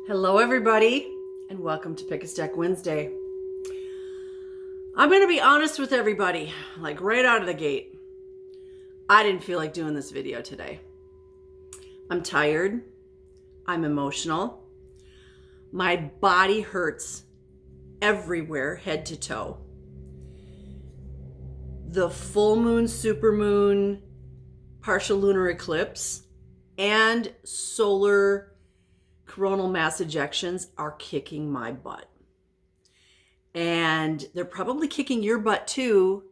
Hello, everybody, and welcome to Pick a Stack Wednesday. I'm going to be honest with everybody, like right out of the gate. I didn't feel like doing this video today. I'm tired. I'm emotional. My body hurts everywhere, head to toe. The full moon, supermoon, partial lunar eclipse, and solar coronal mass ejections are kicking my butt. And they're probably kicking your butt too.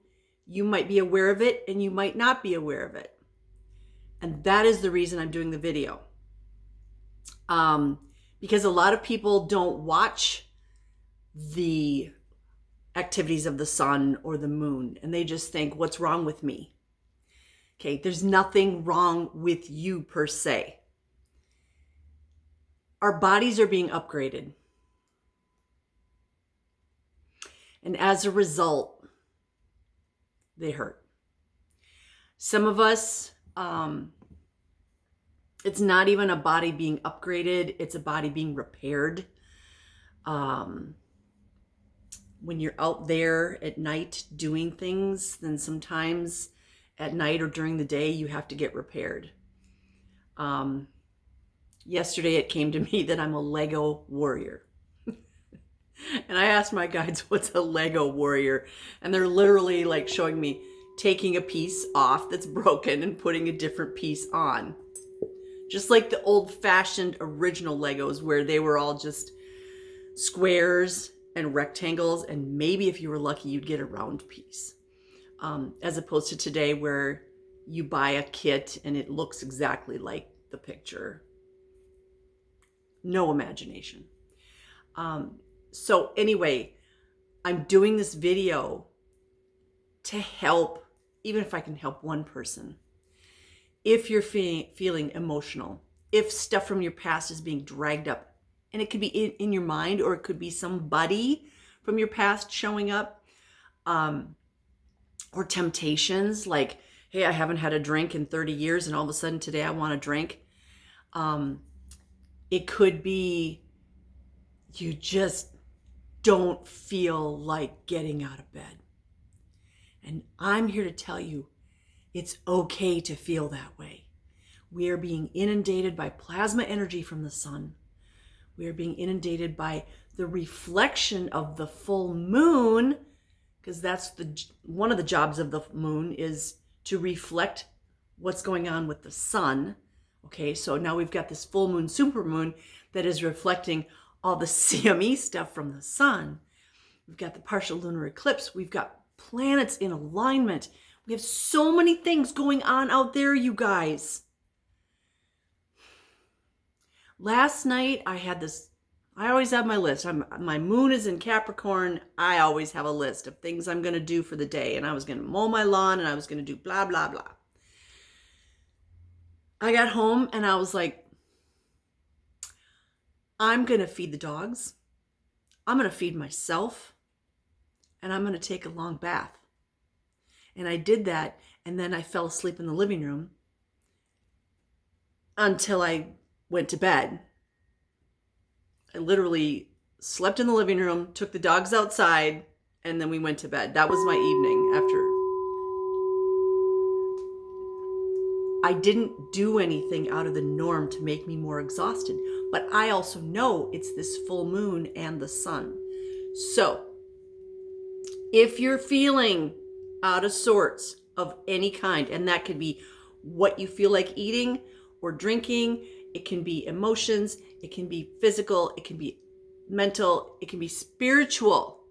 You might be aware of it and you might not be aware of it. And that is the reason I'm doing the video. Because a lot of people don't watch the activities of the sun or the moon and they just think, what's wrong with me? Okay, there's nothing wrong with you per se. Our bodies are being upgraded. And as a result, they hurt. Some of us, it's not even a body being upgraded, it's a body being repaired. When you're out there at night doing things, then sometimes at night or during the day, you have to get repaired. Yesterday, it came to me that I'm a Lego warrior. And I asked my guides, what's a Lego warrior? And they're literally like showing me taking a piece off that's broken and putting a different piece on. Just like the old-fashioned original Legos where they were all just squares and rectangles. And maybe if you were lucky, you'd get a round piece. As opposed to today where you buy a kit and it looks exactly like the picture. No imagination. So anyway, I'm doing this video to help, even if I can help one person. If you're feeling emotional, if stuff from your past is being dragged up, and it could be in your mind, or it could be somebody from your past showing up, or temptations like, hey, I haven't had a drink in 30 years and all of a sudden today I want a drink. It could be you just don't feel like getting out of bed. And I'm here to tell you, it's okay to feel that way. We are being inundated by plasma energy from the sun. We are being inundated by the reflection of the full moon, because that's one of the jobs of the moon is to reflect what's going on with the sun. Okay, so now we've got this full moon, supermoon that is reflecting all the CME stuff from the sun. We've got the partial lunar eclipse. We've got planets in alignment. We have so many things going on out there, you guys. Last night I had this, I always have my list. My moon is in Capricorn. I always have a list of things I'm going to do for the day. And I was going to mow my lawn and I was going to do blah, blah, blah. I got home and I was like, I'm going to feed the dogs. I'm going to feed myself. And I'm going to take a long bath. And I did that. And then I fell asleep in the living room until I went to bed. I literally slept in the living room, took the dogs outside, and then we went to bed. That was my evening after. I didn't do anything out of the norm to make me more exhausted, but I also know it's this full moon and the sun. So if you're feeling out of sorts of any kind, and that could be what you feel like eating or drinking, it can be emotions, it can be physical, it can be mental, it can be spiritual.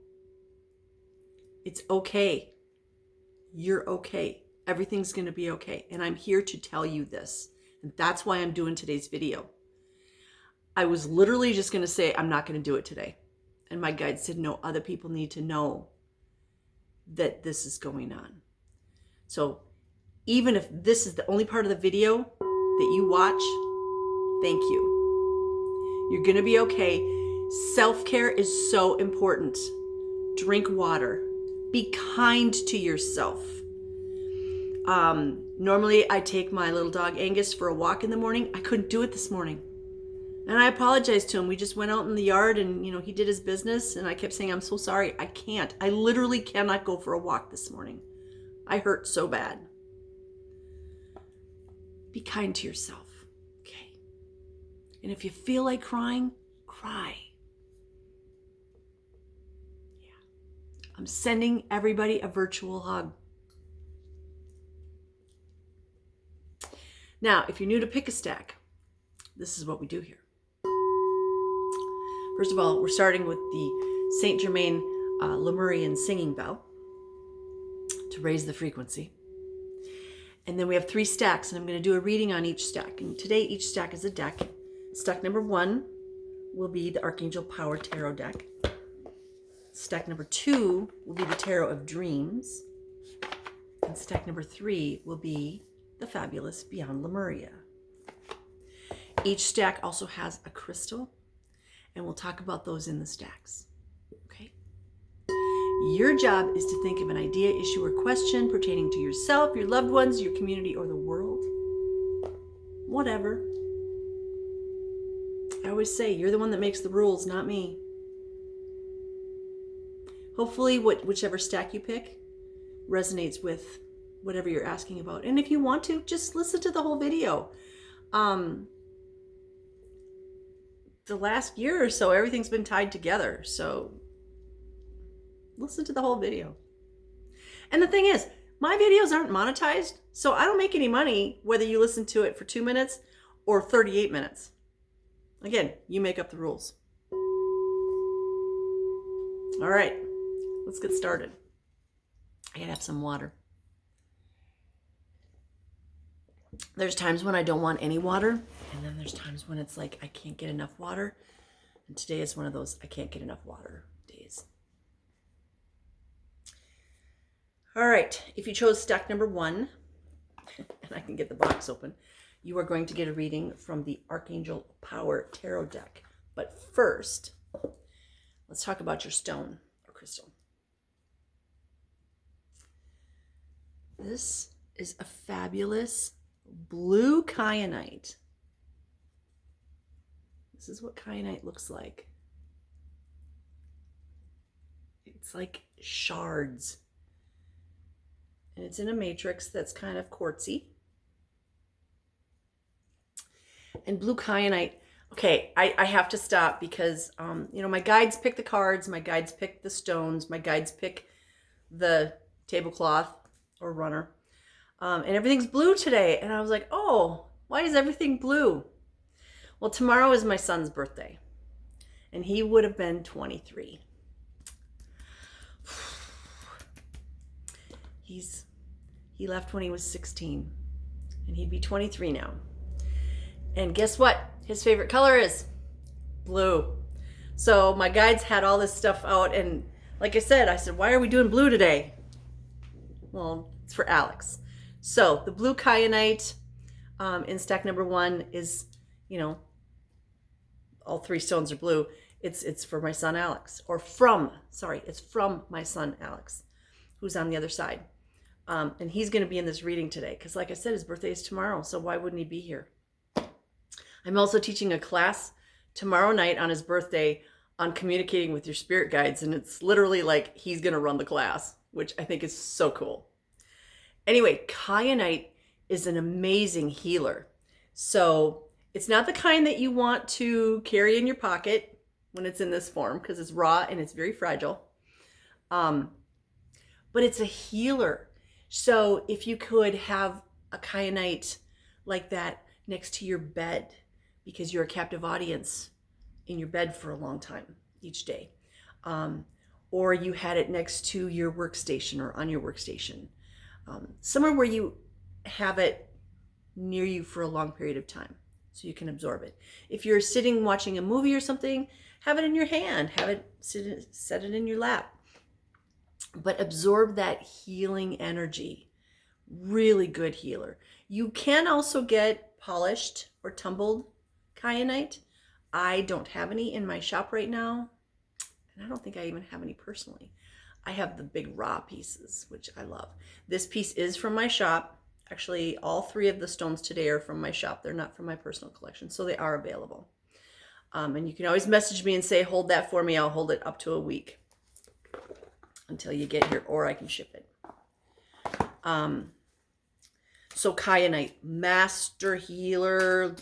It's okay. You're okay. Everything's going to be okay. And I'm here to tell you this. And that's why I'm doing today's video. I was literally just going to say, I'm not going to do it today. And my guide said, no, other people need to know that this is going on. So even if this is the only part of the video that you watch, thank you. You're going to be okay. Self-care is so important. Drink water. Be kind to yourself. Normally I take my little dog Angus for a walk in the morning. I couldn't do it this morning. And I apologized to him. We just went out in the yard and, he did his business. And I kept saying, I'm so sorry. I can't. I literally cannot go for a walk this morning. I hurt so bad. Be kind to yourself. Okay. And if you feel like crying, cry. Yeah. I'm sending everybody a virtual hug. Now, if you're new to Pick a Stack, this is what we do here. First of all, we're starting with the Saint Germain Lemurian singing bell to raise the frequency. And then we have 3 stacks, and I'm going to do a reading on each stack. And today, each stack is a deck. Stack number 1 will be the Archangel Power Tarot deck. Stack number 2 will be the Tarot of Dreams. And stack number 3 will be the fabulous Beyond Lemuria. Each stack also has a crystal, and we'll talk about those in the stacks. Okay? Your job is to think of an idea, issue, or question pertaining to yourself, your loved ones, your community, or the world. Whatever. I always say, you're the one that makes the rules, not me. Hopefully, whichever stack you pick resonates with whatever you're asking about. And if you want to, just listen to the whole video. The last year or so, everything's been tied together. So listen to the whole video. And the thing is, my videos aren't monetized, so I don't make any money whether you listen to it for 2 minutes or 38 minutes. Again, you make up the rules. All right, let's get started. I gotta have some water. There's times when I don't want any water, and then there's times when it's like I can't get enough water. And today is one of those I can't get enough water days. All right, if you chose stack number 1, and I can get the box open, you are going to get a reading from the Archangel Power Tarot deck. But first, let's talk about your stone or crystal. This is a fabulous blue kyanite. This is what kyanite looks like. It's like shards. And it's in a matrix that's kind of quartzy. And blue kyanite, okay, I have to stop because, my guides pick the cards, my guides pick the stones, my guides pick the tablecloth or runner. And everything's blue today. And I was like, oh, why is everything blue? Well, tomorrow is my son's birthday. And he would have been 23. He left when he was 16. And he'd be 23 now. And guess what? His favorite color is blue. So my guides had all this stuff out. And like I said, why are we doing blue today? Well, it's for Alex. So the blue kyanite in stack number 1 is, all 3 stones are blue. It's for my son Alex, it's from my son Alex, who's on the other side. And he's going to be in this reading today because, like I said, his birthday is tomorrow. So why wouldn't he be here? I'm also teaching a class tomorrow night on his birthday on communicating with your spirit guides. And it's literally like he's going to run the class, which I think is so cool. Anyway, kyanite is an amazing healer. So it's not the kind that you want to carry in your pocket when it's in this form because it's raw and it's very fragile. But it's a healer. So if you could have a kyanite like that next to your bed because you're a captive audience in your bed for a long time each day, or you had it next to your workstation or on your workstation, somewhere where you have it near you for a long period of time so you can absorb it. If you're sitting watching a movie or something, have it in your hand, set it in your lap. But absorb that healing energy. Really good healer. You can also get polished or tumbled kyanite. I don't have any in my shop right now. And I don't think I even have any personally. I have the big raw pieces, which I love. This piece is from my shop. Actually, all 3 of the stones today are from my shop. They're not from my personal collection, so they are available. And you can always message me and say, hold that for me. I'll hold it up to a week until you get here, or I can ship it. So kyanite, master healer,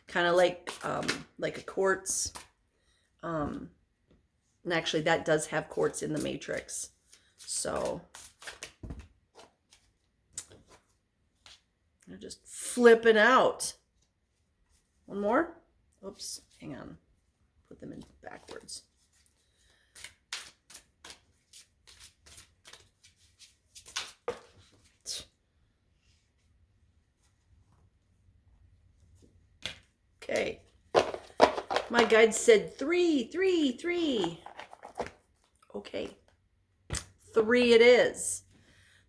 kind of like a quartz. And actually that does have quartz in the matrix. So I'm just flipping out. One more. Oops, hang on. Put them in backwards. Okay. My guide said 3, 3, 3. Okay. 3 it is.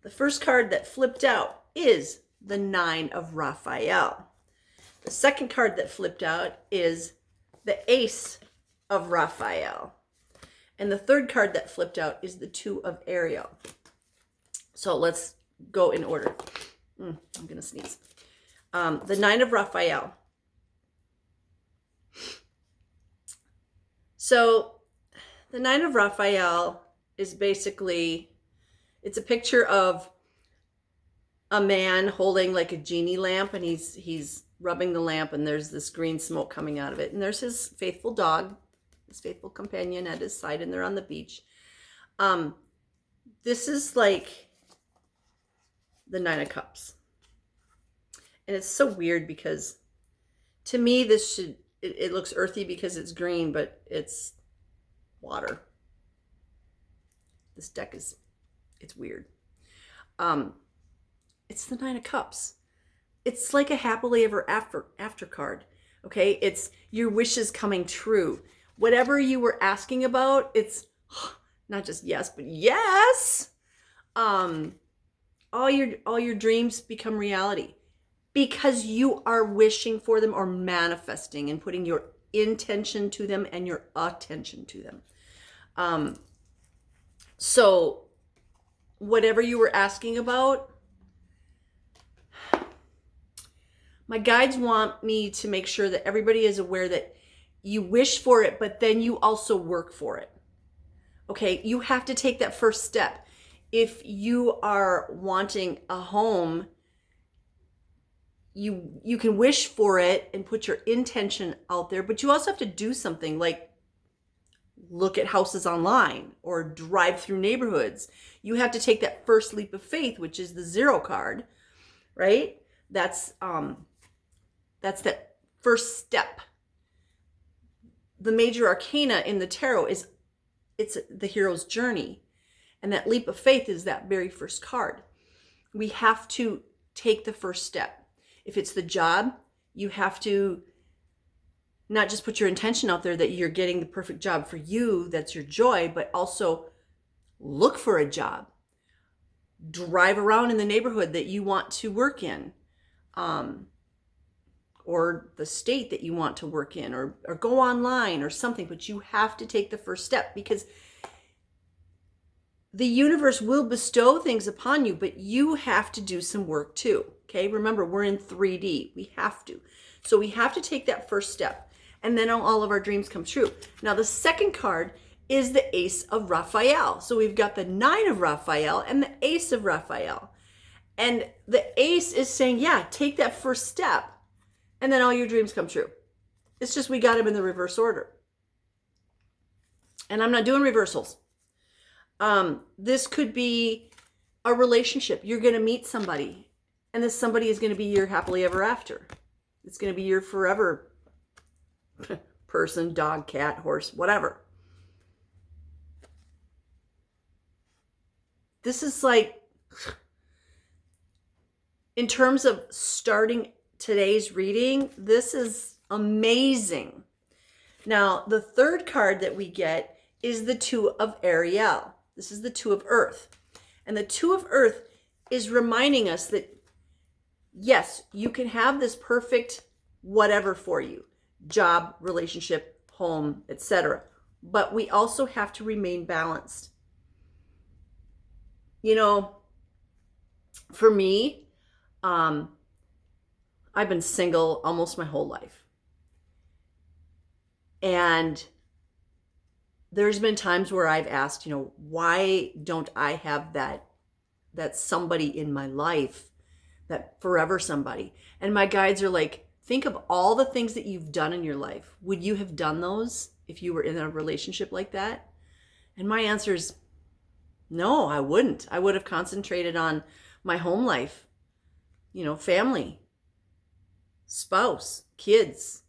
The first card that flipped out is the 9 of Raphael. The second card that flipped out is the Ace of Raphael. And the third card that flipped out is the 2 of Ariel. So let's go in order. I'm going to sneeze. The 9 of Raphael. So the 9 of Raphael is basically, it's a picture of a man holding like a genie lamp, and he's rubbing the lamp, and there's this green smoke coming out of it. And there's his faithful dog, his faithful companion at his side, and they're on the beach. This is like the 9 of Cups. And it's so weird because to me this should, it looks earthy because it's green, but it's water. This deck is, it's weird. It's the 9 of Cups. It's like a happily ever after card. Okay, it's your wishes coming true. Whatever you were asking about, it's not just yes, but yes. All your dreams become reality because you are wishing for them or manifesting and putting your intention to them and your attention to them. So whatever you were asking about, my guides want me to make sure that everybody is aware that you wish for it, but then you also work for it. Okay, you have to take that first step. If you are wanting a home, you can wish for it and put your intention out there, but you also have to do something like look at houses online or drive through neighborhoods. You have to take that first leap of faith, which is the 0 card, right? That's that first step. The major arcana in the tarot is it's the hero's journey. And that leap of faith is that very first card. We have to take the first step. If it's the job, you have to not just put your intention out there that you're getting the perfect job for you, that's your joy, but also look for a job. Drive around in the neighborhood that you want to work in, or the state that you want to work in, or go online or something, but you have to take the first step because the universe will bestow things upon you, but you have to do some work too. Okay, remember, we're in 3D. We have to. So we have to take that first step, and then all of our dreams come true. Now, the second card is the Ace of Raphael. So we've got the 9 of Raphael and the Ace of Raphael. And the Ace is saying, yeah, take that first step, and then all your dreams come true. It's just we got them in the reverse order. And I'm not doing reversals. This could be a relationship. You're going to meet somebody, and this somebody is going to be your happily ever after. It's going to be your forever person, dog, cat, horse, whatever. This is like, in terms of starting today's reading, this is amazing. Now, the third card that we get is the 2 of Ariel. This is the 2 of Earth. And the 2 of Earth is reminding us that, yes, you can have this perfect whatever for you. Job, relationship, home, etc. But we also have to remain balanced. You know, for me, I've been single almost my whole life. And there's been times where I've asked, why don't I have that somebody in my life, that forever somebody? And my guides are like, think of all the things that you've done in your life. Would you have done those if you were in a relationship like that? And my answer is no, I wouldn't. I would have concentrated on my home life, family, spouse, kids,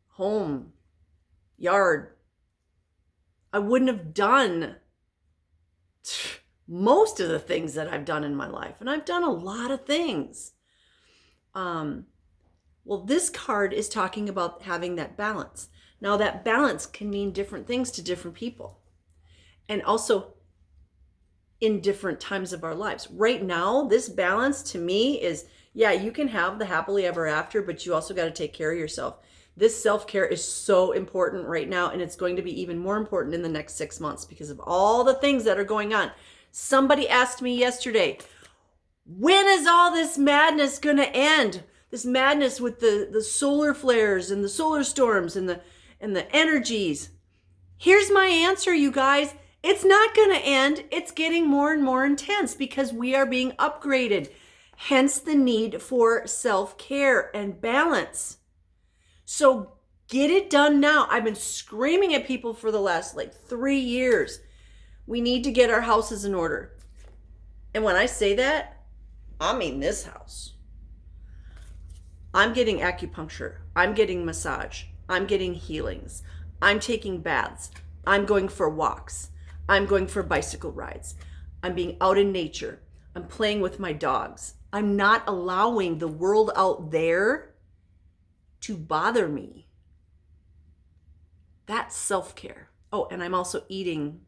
home, yard. I wouldn't have done most of the things that I've done in my life. And I've done a lot of things. Well, this card is talking about having that balance. Now, that balance can mean different things to different people. And also in different times of our lives. Right now, this balance to me is, yeah, you can have the happily ever after, but you also got to take care of yourself. This self-care is so important right now, and it's going to be even more important in the next 6 months because of all the things that are going on. Somebody asked me yesterday, when is all this madness going to end? This madness with the solar flares and the solar storms and the energies. Here's my answer, you guys. It's not going to end. It's getting more and more intense because we are being upgraded. Hence the need for self-care and balance. So get it done now. I've been screaming at people for the last 3 years. We need to get our houses in order. And when I say that, I mean this house. I'm getting acupuncture. I'm getting massage. I'm getting healings. I'm taking baths. I'm going for walks. I'm going for bicycle rides. I'm being out in nature. I'm playing with my dogs. I'm not allowing the world out there to bother me. That's self-care. Oh, and I'm also eating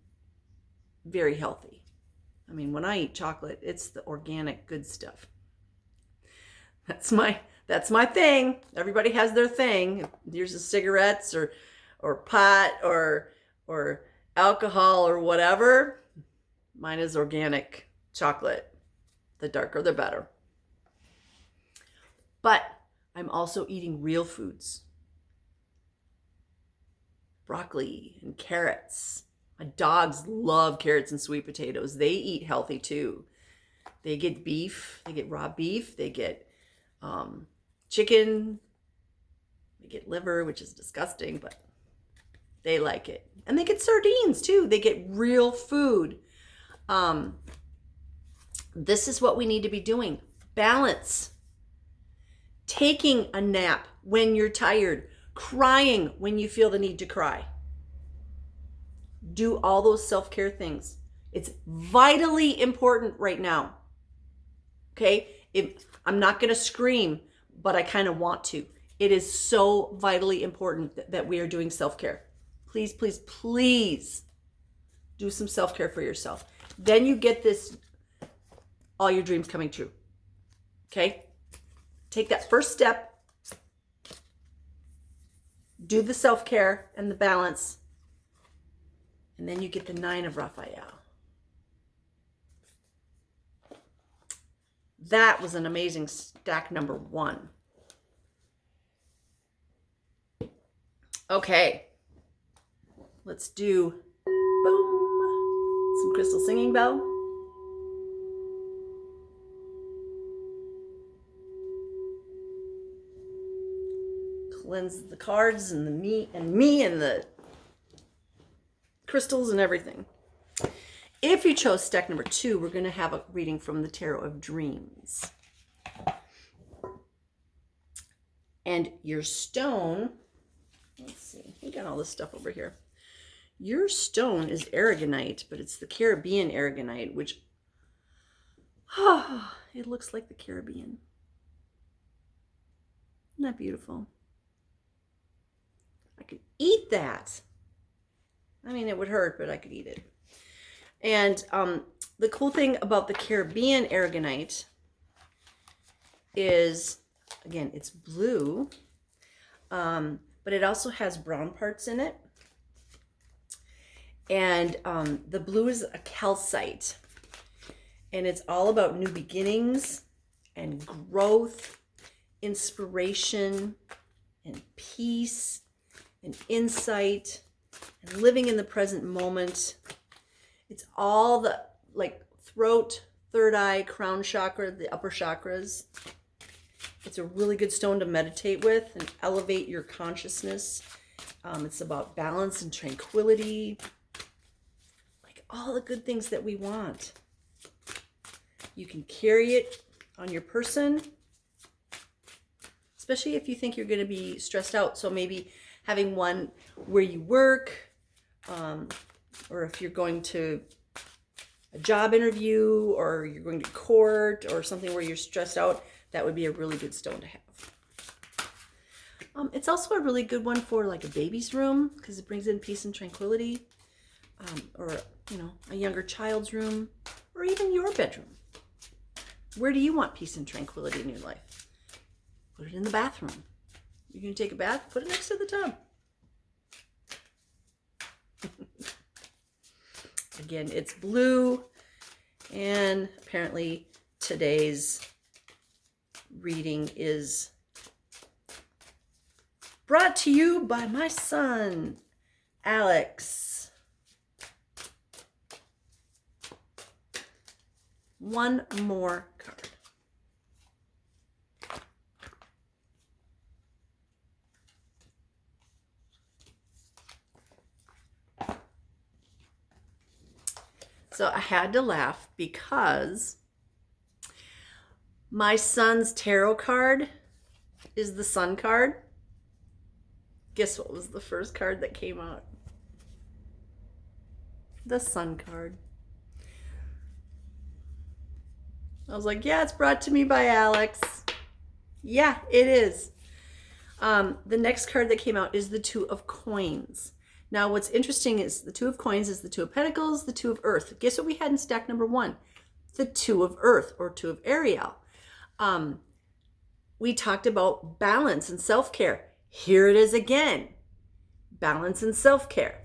very healthy. I mean, when I eat chocolate, it's the organic good stuff. That's my thing. Everybody has their thing. Here's the cigarettes or pot or alcohol or whatever. Mine is organic chocolate. The darker, the better. But I'm also eating real foods. Broccoli and carrots. My dogs love carrots and sweet potatoes. They eat healthy too. They get beef. They get raw beef. They get chicken. They get liver, which is disgusting, but they like it. And they get sardines too. They get real food. This is what we need to be doing. Balance. Taking a nap when you're tired. Crying when you feel the need to cry. Do all those self-care things. It's vitally important right now. Okay? I'm not going to scream, but I kind of want to. It is so vitally important that we are doing self-care. Please, please, please do some self-care for yourself. Then you get all your dreams coming true. Okay? Take that first step. Do the self-care and the balance. And then you get the 9 of Raphael. That was an amazing stack number 1. Okay. Let's do, boom, some crystal singing bell. Cleanse the cards and me and the crystals and everything. If you chose stack number 2, we're going to have a reading from the Tarot of Dreams. And your stone, let's see, we got all this stuff over here. Your stone is aragonite, but it's the Caribbean aragonite, which, it looks like the Caribbean. Isn't that beautiful? I could eat that. I mean, it would hurt, but I could eat it. And the cool thing about the Caribbean aragonite is, again, it's blue, but it also has brown parts in it. And the blue is a calcite. And it's all about new beginnings and growth, inspiration, and peace, and insight and living in the present moment. It's all the like throat, third eye, crown chakra, the upper chakras. It's a really good stone to meditate with and elevate your consciousness. It's about balance and tranquility, like all the good things that we want. You can carry it on your person, especially if you think you're going to be stressed out. So maybe having one where you work, or if you're going to a job interview or you're going to court or something where you're stressed out, that would be a really good stone to have. It's also a really good one for like a baby's room because it brings in peace and tranquility, or, you know, a younger child's room, or even your bedroom. Where do you want peace and tranquility in your life? Put it in the bathroom. You're going to take a bath, put it next to the tub. Again, it's blue, and apparently today's reading is brought to you by my son, Alex. One more card. So I had to laugh because my son's tarot card is the Sun card. Guess what was the first card that came out? The Sun card. I was like, yeah, it's brought to me by Alex. Yeah, it is. The next card that came out is the Two of Coins. Now, what's interesting is the Two of Coins is the Two of Pentacles, the Two of Earth. Guess what we had in stack number 1? The Two of Earth, or Two of Ariel. We talked about balance and self-care. Here it is again. Balance and self-care.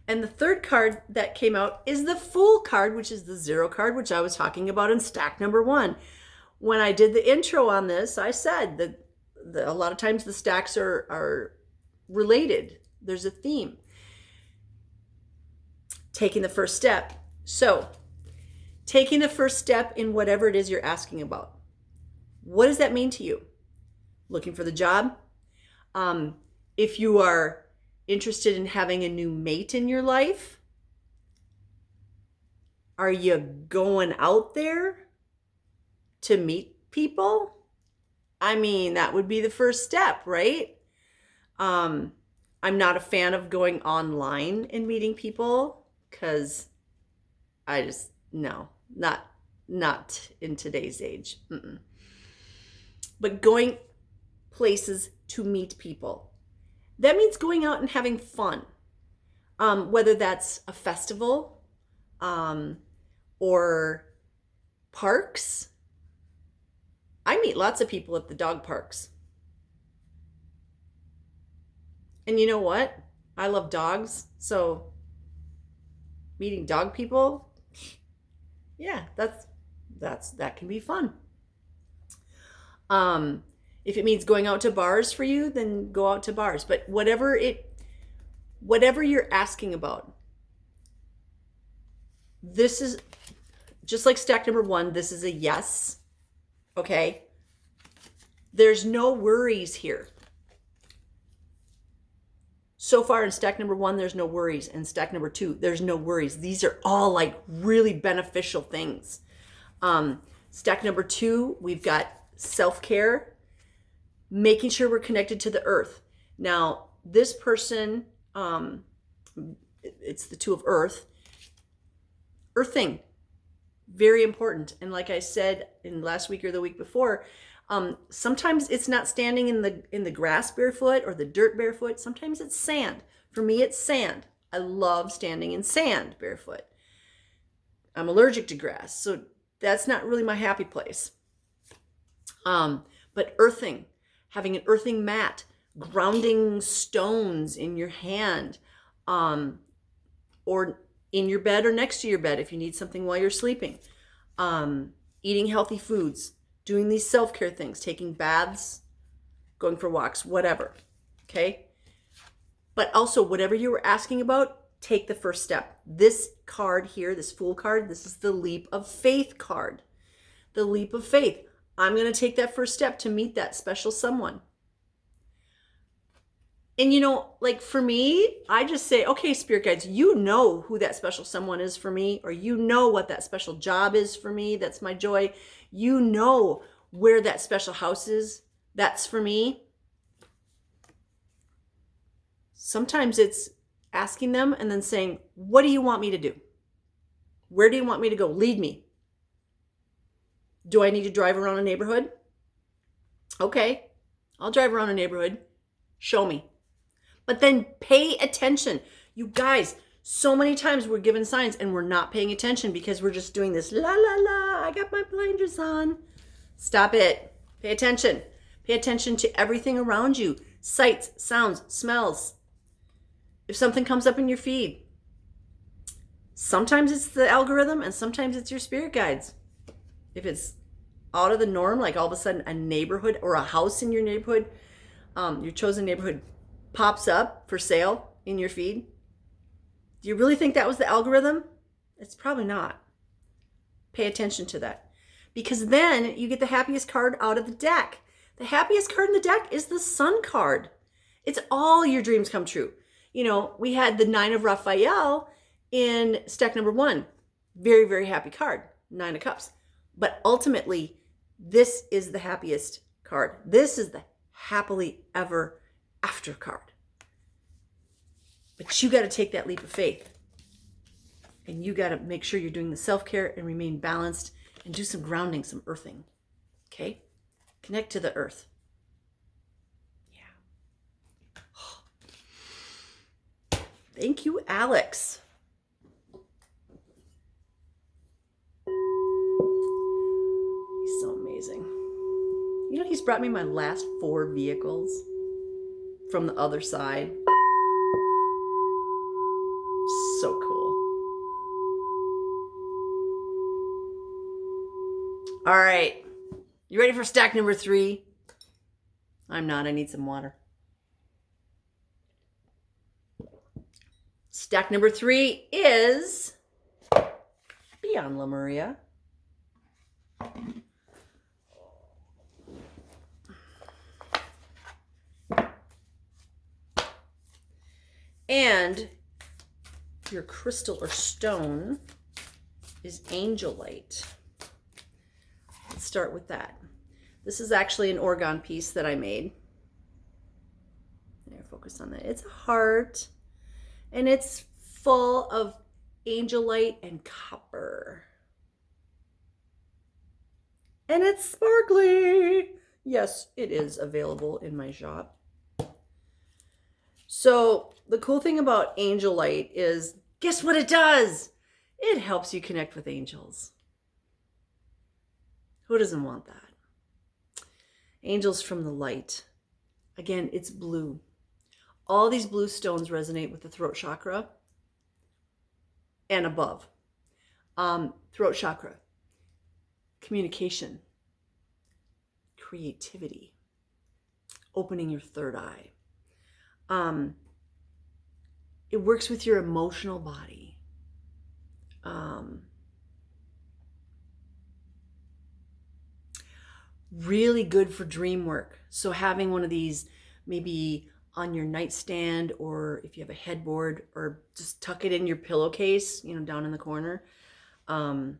And the third card that came out is the Fool card, which is the 0 card, which I was talking about in stack number 1. When I did the intro on this, I said that a lot of times the stacks are related. There's a theme. Taking the first step. So, taking the first step in whatever it is you're asking about. What does that mean to you? Looking for the job? If you are interested in having a new mate in your life, are you going out there to meet people? I mean, that would be the first step, right? I'm not a fan of going online and meeting people because I just, no, not in today's age. But going places to meet people. That means going out and having fun. Whether that's a festival, or parks. I meet lots of people at the dog parks. And you know what? I love dogs, so meeting dog people, yeah, that can be fun. If it means going out to bars for you, then go out to bars. But whatever you're asking about, this is just like stack number 1. This is a yes. Okay. There's no worries here. So far in stack number 1, there's no worries. In stack number 2, there's no worries. These are all like really beneficial things. Stack number 2, we've got self-care, making sure we're connected to the earth. Now, this person, it's the Two of Earth. Earthing, very important. And like I said in last week or the week before, sometimes it's not standing in the grass barefoot or the dirt barefoot. Sometimes it's sand. For me, it's sand. I love standing in sand barefoot. I'm allergic to grass, so that's not really my happy place. But earthing, having an earthing mat, grounding stones in your hand, or in your bed or next to your bed if you need something while you're sleeping. Eating healthy foods, doing these self-care things, taking baths, going for walks, whatever. Okay? But also, whatever you were asking about, take the first step. This card here, this Fool card, this is the Leap of Faith card. The Leap of Faith. I'm going to take that first step to meet that special someone. And you know, like for me, I just say, okay, spirit guides, you know who that special someone is for me, or you know what that special job is for me. That's my joy. You know where that special house is. That's for me. Sometimes it's asking them and then saying, what do you want me to do? Where do you want me to go? Lead me. Do I need to drive around a neighborhood? Okay, I'll drive around a neighborhood. Show me. But then pay attention. You guys, so many times we're given signs and we're not paying attention because we're just doing this, la, la, la, I got my blinders on. Stop it. Pay attention. Pay attention to everything around you. Sights, sounds, smells. If something comes up in your feed, sometimes it's the algorithm and sometimes it's your spirit guides. If it's out of the norm, like all of a sudden a neighborhood or a house in your neighborhood, your chosen neighborhood pops up for sale in your feed, do you really think that was the algorithm? It's probably not. Pay attention to that. Because then you get the happiest card out of the deck. The happiest card in the deck is the Sun card. It's all your dreams come true. You know, we had the 9 of Raphael in stack number 1. Very, very happy card. 9 of Cups. But ultimately, this is the happiest card. This is the happily ever after card. But you got to take that leap of faith. And you got to make sure you're doing the self-care and remain balanced and do some grounding, some earthing. Okay? Connect to the earth. Yeah. Thank you, Alex. He's so amazing. You know, he's brought me my last 4 vehicles from the other side. So cool. All right. You ready for stack number 3? I'm not. I need some water. Stack number 3 is Beyond Lemuria. And your crystal or stone is Angelite. Let's start with that. This is actually an orgone piece that I made. There, focus on that. It's a heart, and it's full of Angelite and copper. And it's sparkly. Yes, it is available in my shop. So the cool thing about Angelite is, guess what it does? It helps you connect with angels. Who doesn't want that? Angels from the light. Again, it's blue. All these blue stones resonate with the throat chakra and above. Throat chakra, communication, creativity, opening your third eye. It works with your emotional body. Really good for dream work. So having one of these maybe on your nightstand, or if you have a headboard, or just tuck it in your pillowcase, you know, down in the corner, or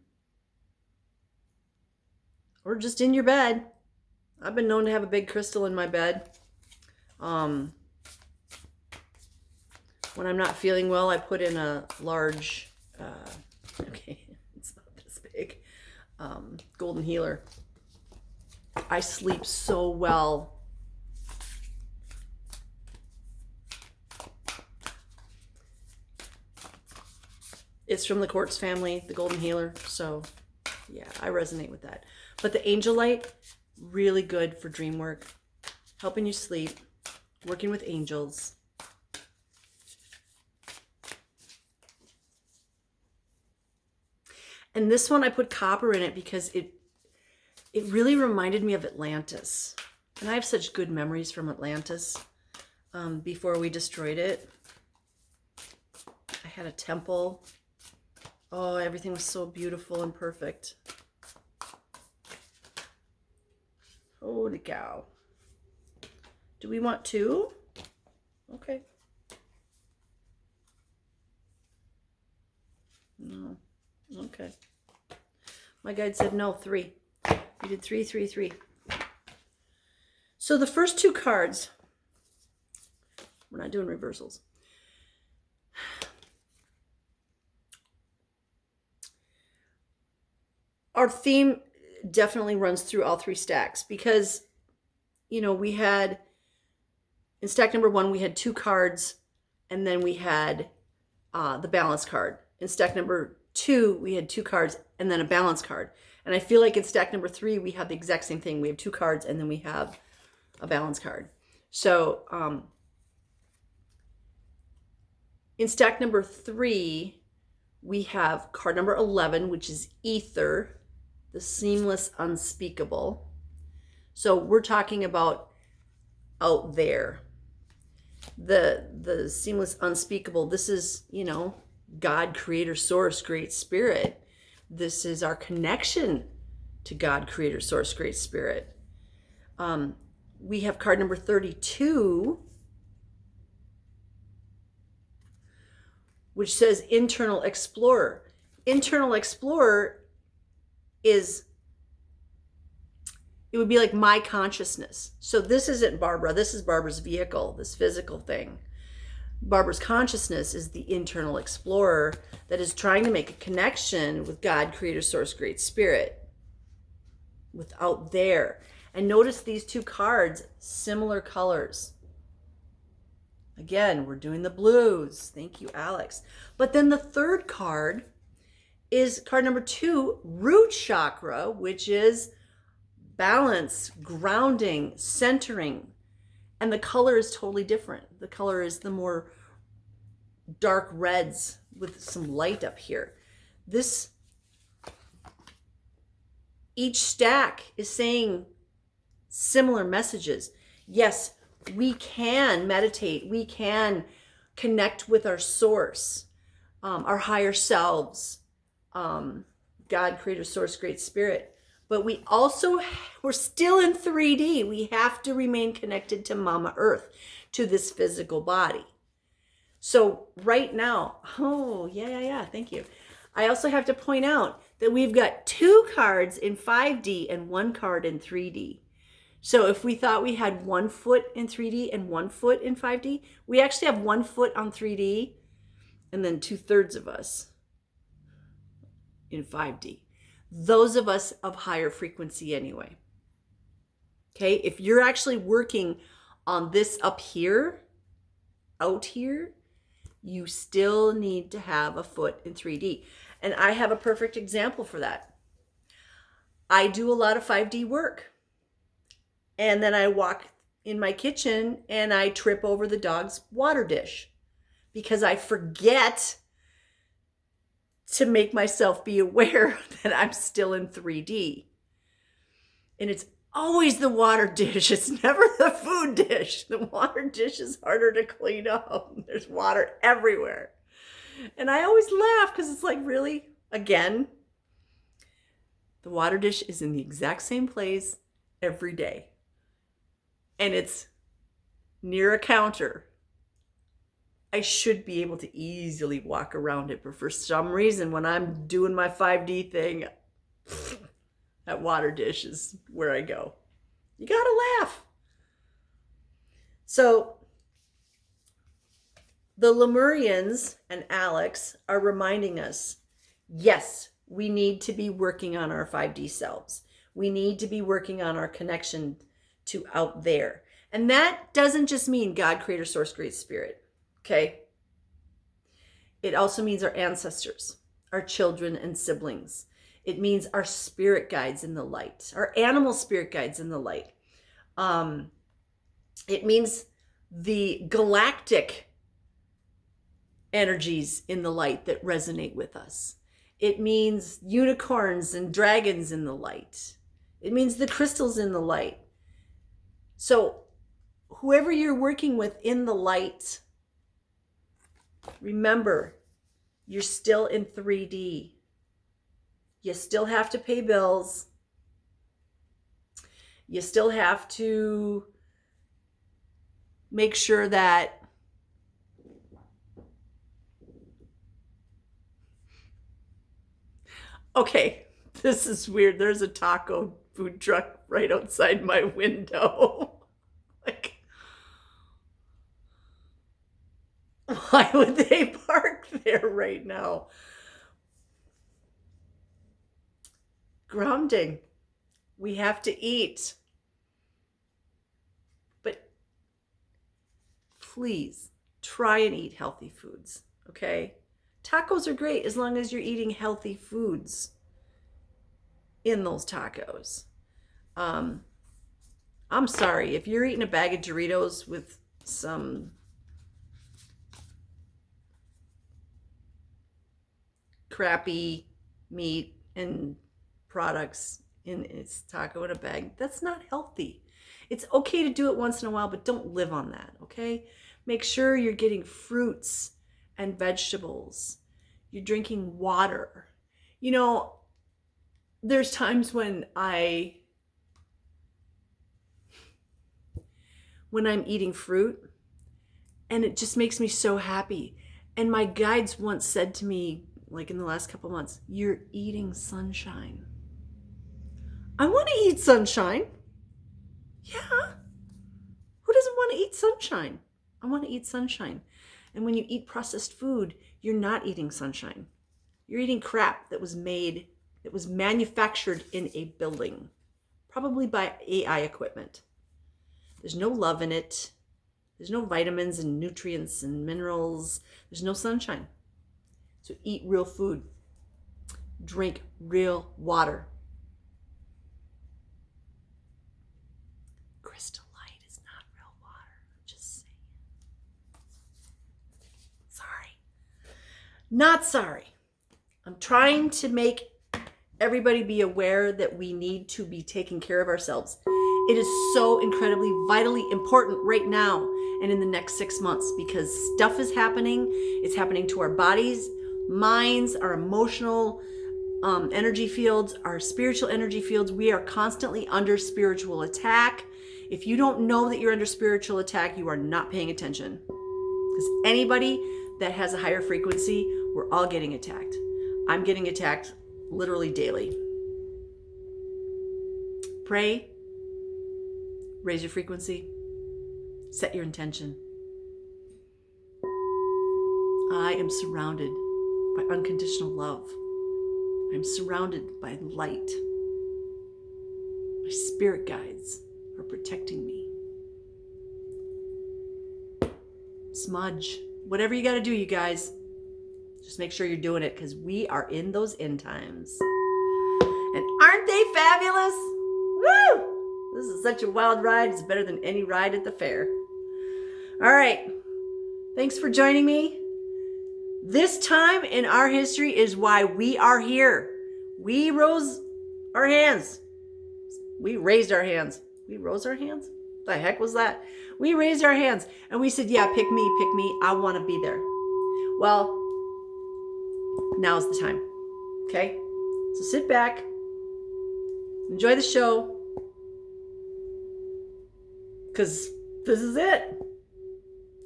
just in your bed. I've been known to have a big crystal in my bed. When I'm not feeling well, I put in a large, okay, it's not this big, golden healer. I sleep so well. It's from the quartz family, the golden healer. So yeah, I resonate with that. But the Angelite, really good for dream work, helping you sleep, working with angels. And this one, I put copper in it because it really reminded me of Atlantis. And I have such good memories from Atlantis. before we destroyed it. I had a temple. Oh, everything was so beautiful and perfect. Holy cow. Do we want two? Okay. No. Okay. My guide said no, 3. We did 3, 3, 3. So the first 2 cards, we're not doing reversals. Our theme definitely runs through all 3 stacks because, you know, we had, in stack number 1, we had 2 cards and then we had the balance card. In stack number 2, we had 2 cards and then a balance card. And I feel like in stack number 3, we have the exact same thing. We have 2 cards and then we have a balance card. So in stack number 3, we have card number 11, which is Ether, the seamless unspeakable. So we're talking about out there. The seamless unspeakable, this is, you know, God, creator, source, great spirit. This is our connection to God, creator, source, great spirit. We have card number 32, which says internal explorer. Internal explorer is, it would be like my consciousness. So this isn't Barbara. This is Barbara's vehicle, this physical thing. Barbara's consciousness is the internal explorer that is trying to make a connection with God, creator, source, great spirit, with out there. And notice these 2 cards, similar colors. Again, we're doing the blues. Thank you, Alex. But then the third card is card number 2, root chakra, which is balance, grounding, centering. And the color is totally different. The color is the more dark reds with some light up here. Each stack is saying similar messages. Yes, we can meditate. We can connect with our source, our higher selves, God, creator, source, great spirit. But we're still in 3D. We have to remain connected to Mama Earth, to this physical body. So right now, oh, yeah, thank you. I also have to point out that we've got 2 cards in 5D and 1 card in 3D. So if we thought we had 1 foot in 3D and 1 foot in 5D, we actually have 1 foot on 3D and then 2/3 of us in 5D. Those of us of higher frequency anyway. Okay, if you're actually working on this up here, out here, you still need to have a foot in 3D. And I have a perfect example for that. I do a lot of 5D work. And then I walk in my kitchen and I trip over the dog's water dish because I forget to make myself be aware that I'm still in 3D. And it's always the water dish. It's never the food dish. The water dish is harder to clean up. There's water everywhere. And I always laugh because it's like, really? Again? The water dish is in the exact same place every day. And it's near a counter. I should be able to easily walk around it, but for some reason, when I'm doing my 5D thing, that water dish is where I go. You gotta laugh. So the Lemurians and Alex are reminding us, yes, we need to be working on our 5D selves. We need to be working on our connection to out there. And that doesn't just mean God, creator, source, great spirit. Okay? It also means our ancestors, our children and siblings. It means our spirit guides in the light, our animal spirit guides in the light. It means the galactic energies in the light that resonate with us. It means unicorns and dragons in the light. It means the crystals in the light. So whoever you're working with in the light, remember, you're still in 3D. You still have to pay bills. You still have to make sure that okay, this is weird. There's a taco food truck right outside my window. Like, why would they park there right now? Grounding. We have to eat. But please try and eat healthy foods, okay? Tacos are great as long as you're eating healthy foods in those tacos. I'm sorry, if you're eating a bag of Doritos with some crappy meat and products in its taco in a bag, that's not healthy. It's okay to do it once in a while, but don't live on that, okay? Make sure you're getting fruits and vegetables. You're drinking water. You know, there's times when I'm eating fruit and it just makes me so happy. And my guides once said to me, like in the last couple months, you're eating sunshine. I want to eat sunshine. Yeah. Who doesn't want to eat sunshine? I want to eat sunshine. And when you eat processed food, you're not eating sunshine. You're eating crap that was manufactured in a building, probably by AI equipment. There's no love in it. There's no vitamins and nutrients and minerals. There's no sunshine. So eat real food. Drink real water. Crystal Light is not real water. I'm just saying. Sorry. Not sorry. I'm trying to make everybody be aware that we need to be taking care of ourselves. It is so incredibly, vitally important right now and in the next 6 months because stuff is happening. It's happening to our bodies, minds, our emotional energy fields, our spiritual energy fields. We are constantly under spiritual attack. If you don't know that you're under spiritual attack, you are not paying attention. Because anybody that has a higher frequency, we're all getting attacked. I'm getting attacked literally daily. Pray, raise your frequency, set your intention. I am surrounded by unconditional love. I'm surrounded by light. My spirit guides are protecting me. Smudge. Whatever you got to do, you guys. Just make sure you're doing it because we are in those end times. And aren't they fabulous? Woo! This is such a wild ride. It's better than any ride at the fair. All right. Thanks for joining me. This time in our history is why we are here. We rose our hands. We raised our hands. We rose our hands? The heck was that? We raised our hands and we said, yeah, pick me, pick me. I want to be there. Well, now's the time. Okay? So sit back. Enjoy the show. Because this is it.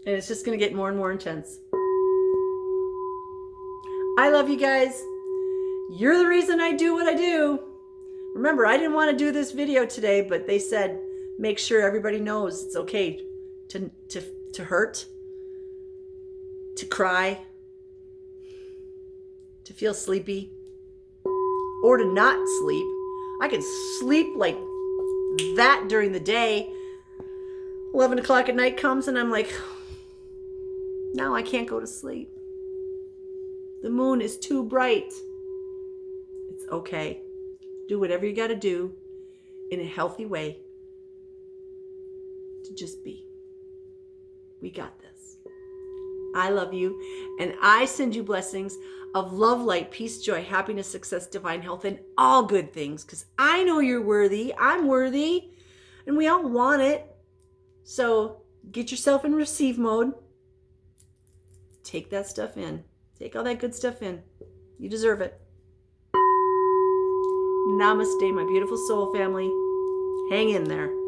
And it's just going to get more and more intense. I love you guys. You're the reason I do what I do. Remember, I didn't want to do this video today, but they said, make sure everybody knows it's okay to hurt, to cry, to feel sleepy, or to not sleep. I can sleep like that during the day. 11 o'clock at night comes and I'm like, now I can't go to sleep. The moon is too bright. It's okay. Do whatever you got to do in a healthy way to just be. We got this. I love you, and I send you blessings of love, light, peace, joy, happiness, success, divine health, and all good things, because I know you're worthy. I'm worthy, and we all want it. So get yourself in receive mode. Take that stuff in. Take all that good stuff in. You deserve it. Namaste, my beautiful soul family. Hang in there.